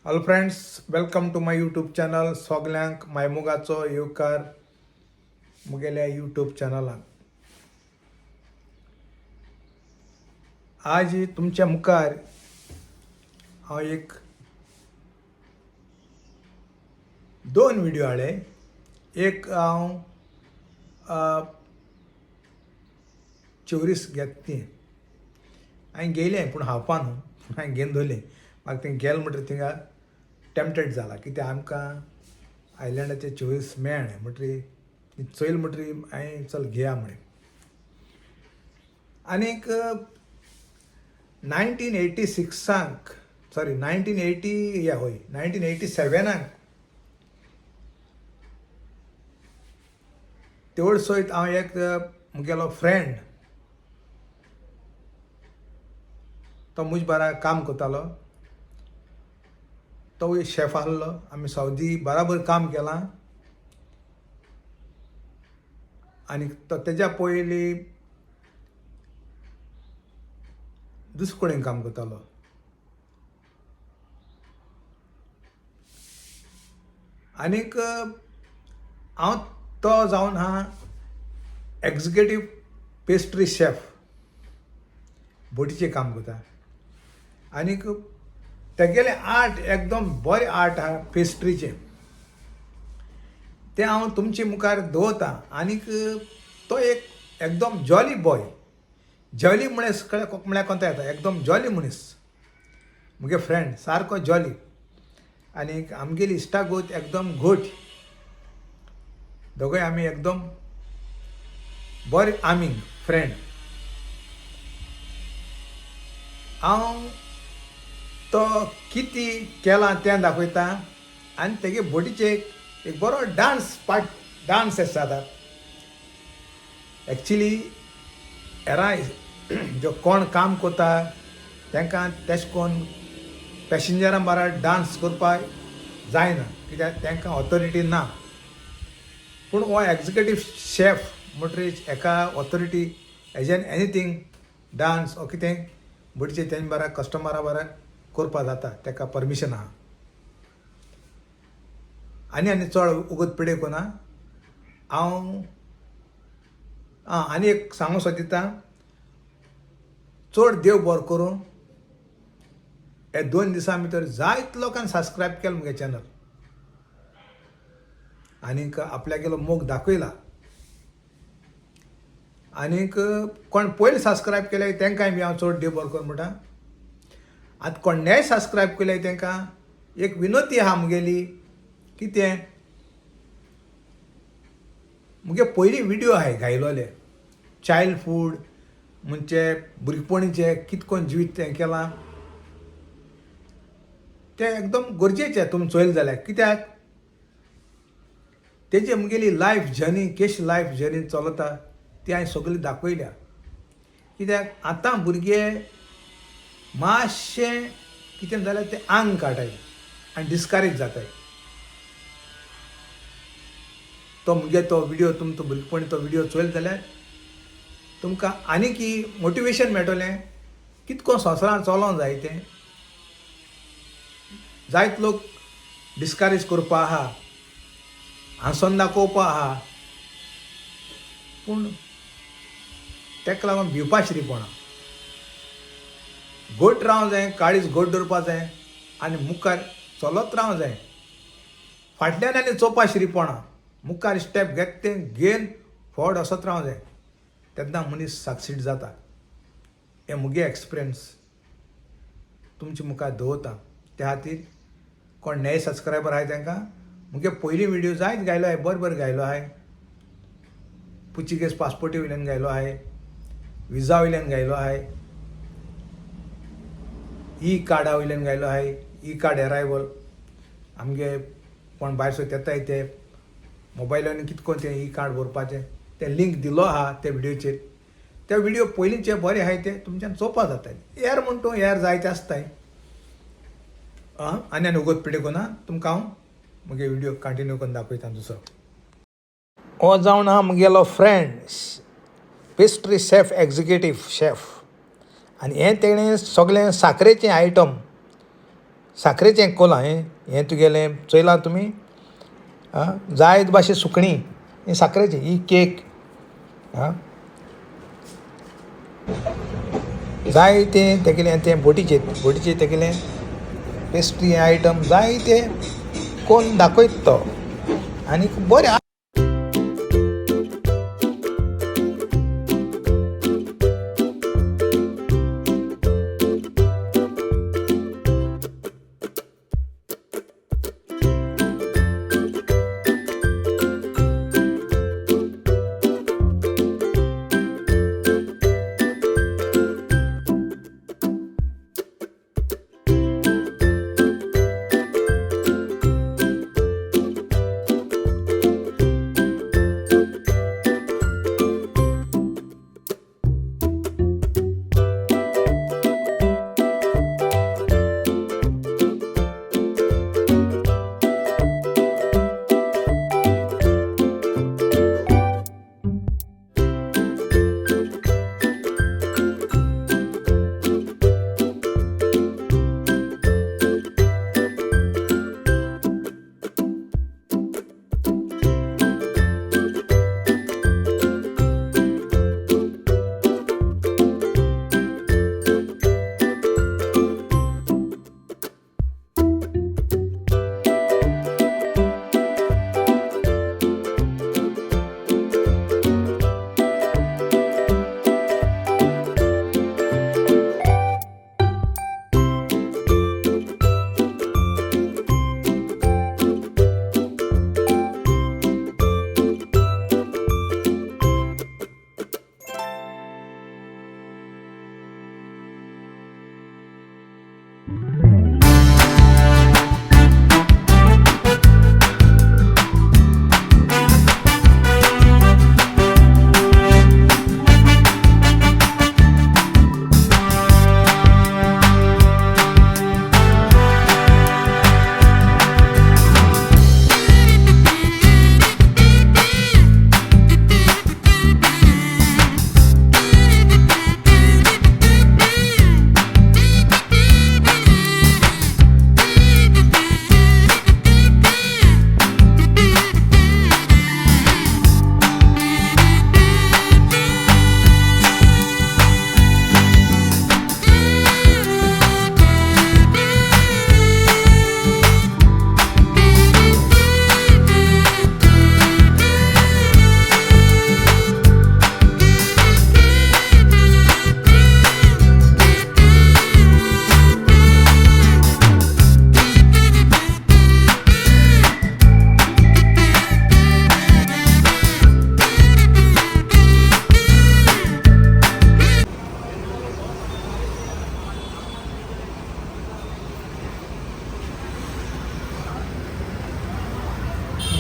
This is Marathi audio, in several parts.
Hello friends, welcome to my YouTube channel. सगल्यांक मायमुगाचो येवकार मुगेल्या यूट्यूब चॅनलाक. आज तुमच्या मुखार हांव एक दोन व्हिडिओ हाडले. एक हांव चोरीस घेतली. हांवें गेलें पूण हावपा न्हू, हांवें घेवन दवरलें. म्हाका थंय गेलें म्हणटरी थिंगा टेम्पटेड जाला कित्याक आमकां आयलँडाचे चोवीस मेळ्ळे म्हणटरी चोयल म्हणटरी हांवें चल घेया म्हळें. आनीक 1987 तेवढ सयत हांव एक मुगेलो फ्रेंड तो मुजे बारा काम करतालो. तो एक शेफ आहलो. आमी सौदी बराबर काम केलां. आनी तो तेज्या पयलीं दुसरे कडेन काम करतालो. आनीक हांव तो जावन आहा एग्जिक्युटीव पेस्ट्री शेफ, बोटीचें काम करता. आनीक तेगेले आर्ट एकदम बरें आर्ट आहा पेस्ट्रीचें, तें हांव तुमचे मुखार दवरतां. आनीक तो एक एकदम जॉली बॉय, जॉली मनीस म्हळ्यार कोंता येता, एकदम जॉली मनीस मुगे फ्रेंड, सारको जॉली. आनीक आमगेली इश्टागत एकदम घोट. दोगूय आमी एकदम बरें आमींग फ्रेंड. हांव तो कितें केलां तें दाखयता. आनी तेगे बोटीचे एक बरो डान्स जाता. एक्चुली एरा जो कोण काम करता तांकां तेश कोन्न पॅसेंजरां बारा डान्स करपाक जायना, कित्याक तांकां ऑथॉरिटी ना. पूण हो एग्जिक्युटीव शेफ म्हणटरी एका ऑथॉरिटी एजन एनीथींग डान्स ओ कितें बोटीचे तेंच्या बारा कस्टमरा बारा करपा जाता, ताका परमिशन आहा. आनी चड उगत पिडे कोना. हांव आनी एक सांगूंक सोदितां, चड देव बरो करूं हे 2 दिसां भितर जायत लोकांनी सबस्क्रायब केलें मुगे चॅनल. आनीक आपल्यागेलो मोग दाखयला. आनीक कोण पयलीं सबस्क्रायब केले तांकांय बी हांव चड देव बरो करूं म्हणटा. आतां कोणेय सबस्क्रायब केले तांकां एक विनंती आहा मुगेली, कितें मुगे पयलीं व्हिडिओ आहाय घायलोले चायल्ड फूड म्हणजे भुरगेपणीचे कितें कोन्न जिवीत तें केलां तें एकदम गरजेचें तुमी चोयलें जाल्यार. कित्याक तेजे मुगेली लायफ जर्नी केशी लायफ जर्नी चलता ती हांवें सगळी दाखयल्या. कित्याक आतां भुरगे मातशें कितें जाल्यार ते आंग काटाय आनी डिस्करेज जाताय. तो मुगे तो व्हिडिओ तुमचो भुरगेपणी तो व्हिडिओ चोयलो जाल्यार तुमकां आनीक मोटिवेशन मेळटलें कितको संवसारांत चलोंक जाय तें. जायत लोक डिस्करेज करपा आहा, हांसोन दाखोवपा आहा, पूण तेका लागून भिवपा शिरीपणा. घोट रावंक जाय, काळीज घोट दवरपा जाय आनी मुखार चलत रावंक जाय. फाटल्यान आनी चोवपा शिरीपणा, मुखार स्टेप घेत तें घेवन फॉर्ड वसत रावंक जाय. तेन्ना मनीस सक्सीड जाता. हे मुगे एक्सपिरियन्स तुमचे मुखार दवरता. त्या खातीर कोण नये सबस्क्रायबर आहाय तांकां मुगे पयलीं व्हिडिओ जायत घायलो आहाय, बरें घायलो आहाय. पुर्तुगेज पासपोर्टी वयल्यान घायलो आहाय, विजा वयल्यान घायलो आहाय, ई कार्डा वयल्यान घायलो आहाय. ई कार्ड एरायवल आमगे कोण भायर सो येताय ते मोबायलान कितें कोन्न तें ई कार्ड भरपाचें तें लिंक दिलो आहा त्या व्हिडिओचेर. ते व्हिडिओ पयलींचे बरे आहाय ते तुमच्यान चोवपा जाताय. एर म्हण तूं एर जायते आसताय. आनी उगत पिडे कोना तुमकां हांव मुगे व्हिडिओ कंटिन्यू करून दाखयता दुसरो. हो जावन आहा मुगेलो फ्रेंड पेस्ट्री शेफ, एग्जिक्युटीव शेफ. आनी हें तेणें सगळें साखरेचें आयटम साखरेचें कोला हें तुगेलें चोयलां तुमी जायत भाशे सुकणीं ही साखरेची ही केक जायते तेगेलें तें बोटीचेर तेगेलें पेस्ट्री आयटम जायते कोन्न दाखयत तो आनी बरें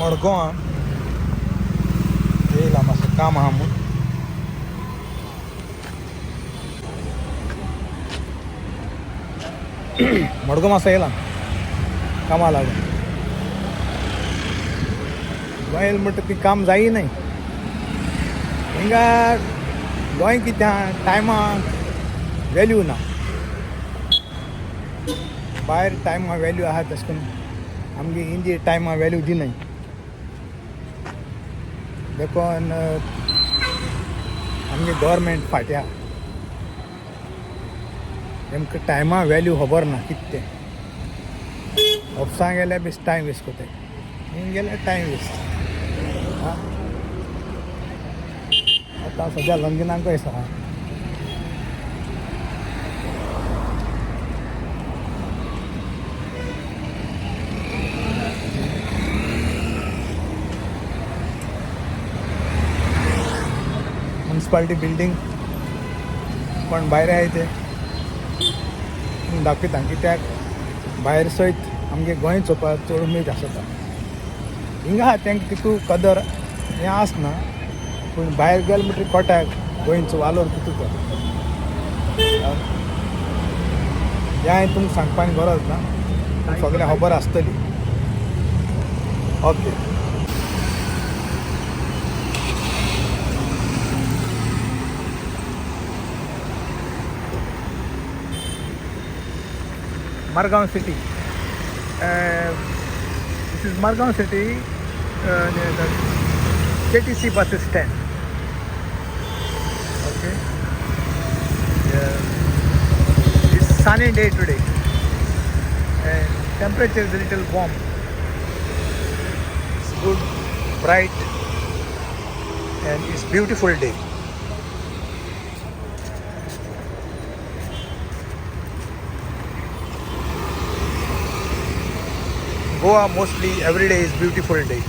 मडगांव येयला मातशें काम आहा म्हूण मडगांव मातसो येयला कामा लागून गोंय म्हणटा ती काम जायी न्हय हिंगा गोंय कितें आहा टायमाक वॅल्यू ना भायर टायमा वॅल्यू आहा तशें करून आमगे इंडिये टायमा वॅल्यू दिनाय देखून आमगे गव्हर्मेंट फाट्या तेमकां टायमा वॅल्यू खबर ना कितें तें ऑफिसां गेल्यार बेस टायम वेस्ट कोताय हिंग गेल्यार टायम वेस्ट आतां सद्या लंडनाक आसा म्युनिसिपालिटी बिल्डींग पण भायर आहाय ते दाखयता कित्याक भायर सयत आमगे गोंय चोवपाक चड उमेद आसता हिंगा आहा तेंका तितू कदर हें आसना पूण भायर गेले म्हणटरी कोट्याक गोंयचो वालोर तितू तो हें हांवें तुमकां सांगपाची गरज ना सगळें खबर आसतली okay Madgaon city This is Margao city, near the KTC bus stand. Okay. Yeah. It's sunny day today, and temperature is a little warm. It's good, bright, and it's beautiful day. Goa mostly every day is beautiful day.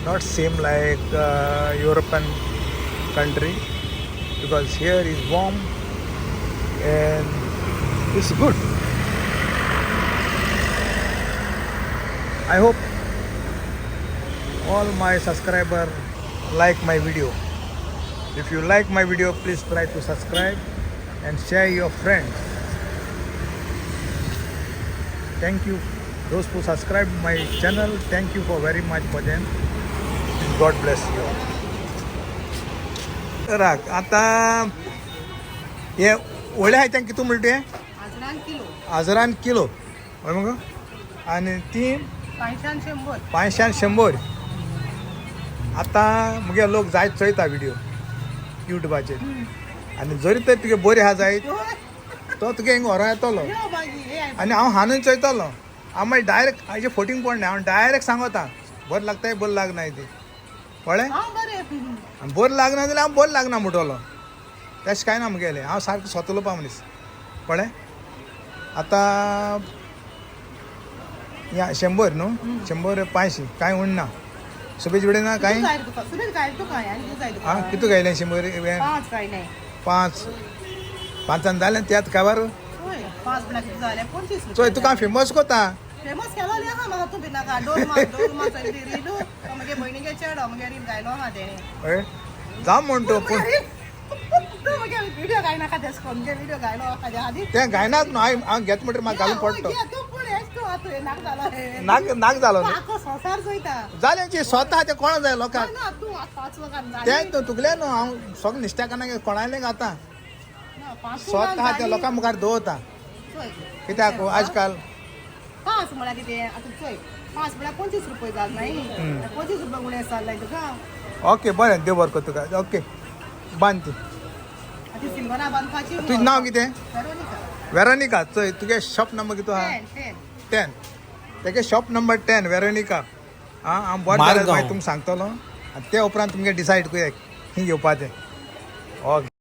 Not same like European country, because here is warm and it's good. I hope all my subscribers like my video. If you like my video, please try to subscribe and share your friends. Thank you those who subscribe my channel. Thank you for very much for them. God bless you. तर आता हे ओळे आहे किती म्हणते हजारान किलो मग आणि ती 500 आता मुगे लोक जायत चोयता व्हिडिओ युट्यूबाचेर आणि जरी तर तुगे बरे हा जायत तो तुगे हिंग व्हरो येतलो आनी हांव हानून चोयतलो हांव मागीर डायरेक्ट हाजे फोटींग पडना हांव डायरेक्ट सांगता बरें लागता बरें लागना ती कळ्ळें आनी बरें लागना जाल्यार हांव बरें लागना म्हणटलो तशें कांय ना मुगेलें हांव सारको स्वतलो पा मनीस कळ्ळें आतां या 100 न्हू 100 500 कांय उरना सुबेज उडयना कांय आं कितू गायलें 100 5 जालें त्यात काय बार चोय तुका फेमस कोता फेमस केलो न्ही हा म्हाका तूं भिनाका डोर मार रील मगे भयणीगे चेडो मगे रील गायलो हा तेणे हय जावं म्हणटो पूण तूं मगे व्हिडिओ गायनाका तेस मगे व्हिडिओ गायलो हाजे आदी तें गायनात न्हू हांव घेत म्हणटर म्हाका घालून पडटो तूं पूण हेच तूं आतां नाक जालो नाक जालो न्ही आखो संसार चोयता जालें जी स्वता तें कोण जाय लोकांक ना तूं पांच वगान तें तुगलें न्हू हांव सगळें निश्त्याकाना कोणालें घाता स्वता त्या लोकां मुखार दवरता कित्याक आजकाल 5 म्हळ्यार कितें आतां चोय 5 म्हळ्यार 25 रुपया जाल न्हय 25 रुपया उणें जाल्लें तुका ओके बरें देव बरें कर तुका ओके बांद ती ती सिल्वरा बांदपाची तुजें नांव कितें वेरोनिका वेरोनिका चोय तुगे शॉप नंबर कितू आहा 10 तेगे शॉप नंबर 10 वेरोनिका आं हांव बरें जाल्यार तुमकां सांगतलो आनी ते उपरांत तुमगे डिसायड करूया खंय घेवपाचें ओके